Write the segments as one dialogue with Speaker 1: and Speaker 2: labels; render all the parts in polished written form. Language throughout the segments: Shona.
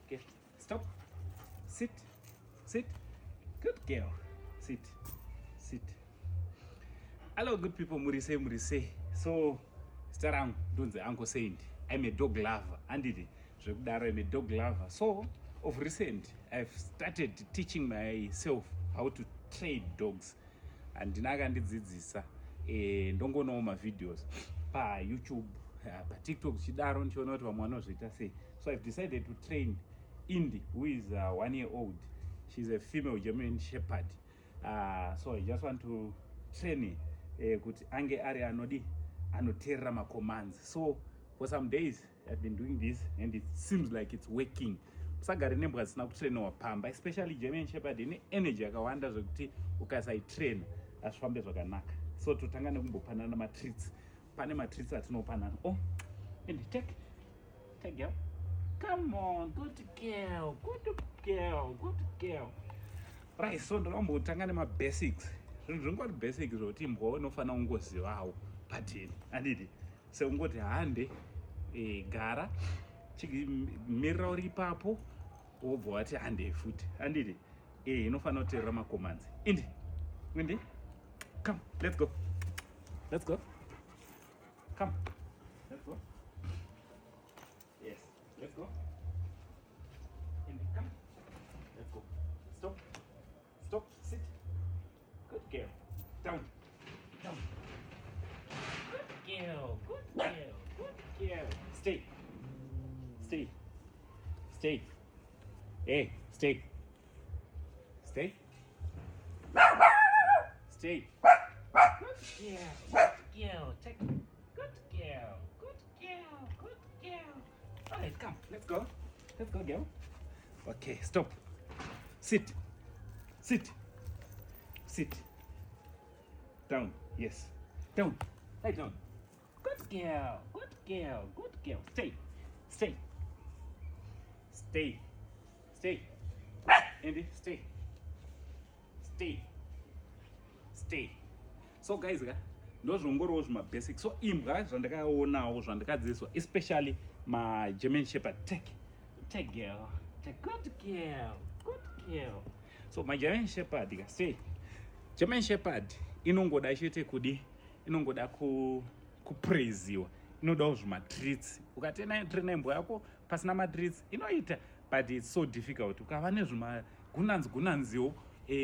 Speaker 1: Okay, stop. Sit. Sit. Good girl. Sit. Sit. Hello, good people. Murise. So, starang donze Uncle Saint. I'm a dog lover. Andidi. I'm a dog lover. So, of recent, I've started teaching myself how to train dogs. And ndinakandidzidzisa ndongonawo mavideos pa YouTube, pa TikTok chidaro ndichiona kuti vamwe vanozviita sei. So I've decided to train Indy, who is 1 year old. She's a female German Shepherd. So I just want to train kuti ange ari anoteerera macommands. So for some days I've been doing this and it seems like it's working. Musagare nembwa dzisina kutrainiwa pamba, especially German Shepherd ine energy yakawanda zvekuti ukasaitrain hazvifambe zvakanaka. So totanga nekumbopanana matreats. Pane matreats atinopanana. Oh, and take girl. Come on, good girl. Right, so ndinombotanga nemabasics. Zvinhu zvingori basics zvokuti imbwa unofana kungozivawo pateni. Anditi seungoti hande gara mirira uri ipapo wobva wati hande futi. Anditi inofana kuteerera macommands. Indy, come, let's go. Come, let's go. Yes, let's go. Indy, come, let's go. Stop, sit. Good girl. Down. Good girl. Stay. Hey, stay. Good girl. Good girl. All right, come. Let's go, girl. Okay, stop. Sit. Down. Yes. Down. Lie down. Good girl. Stay. Indy, stay. So guys, ndozvongorowo zvimabasic. So imbwa zvandakaonawo zvandikadzidziswa, especially German Shepherd. Take girl. Good girl. So German Shepherd, say German Shepherd inongoda chete kudi, inongoda kupraiziwa, inodawo zvimatreats. Ukatraina imbwa yako pasina matreats inoita, but it's so difficult. Ukava nezvimagunanziwo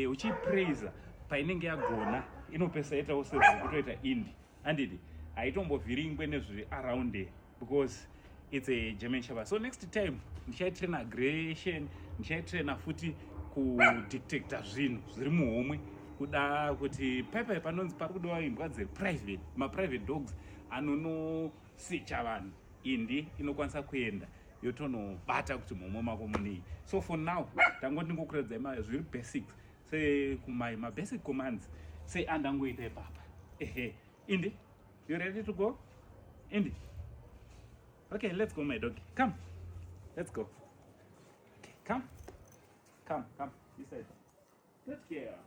Speaker 1: uchipraisa painenge yagona inopesa itawo sezvekutoita Indy. Andidi haitombovhiringwe nezviri around there because it's a German Shepherd. So next time ndichaitraina aggression, ndichaitraina futi kudetecta zvinhu zviri muhomwe, kuda kuti paipai panonzi pari kudiwa imbwa private, private dogs anonosecha vanhu. Indy inokwanisa kuenda yotonobata kuti muhomwe mako munei. So for now tangoti ndingokuradzai zviri basics, mabasic commands sei andangoita ipapa. Indy, you ready to go? Indy, okay, let's go my dog. Come, let's go. Okay, come. This side. Good girl.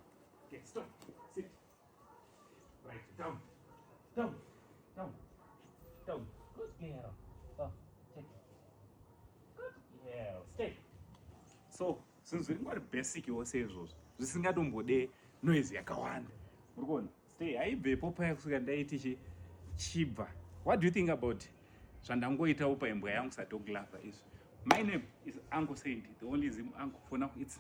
Speaker 1: Okay, stop. Sit. Right, down. Good girl. Oh, take it. Good girl. Stay. So, since we're not basic, you will say those. Zvisingatombode noise yakawanda. Urikuona? Stay. Haibvepo paya kusvika ndaiti chibva. What do you think about zvandangoitawo paimbwa yangu sadog lover izvi? My name is Uncle Saint. The only Zim uncle for now. It's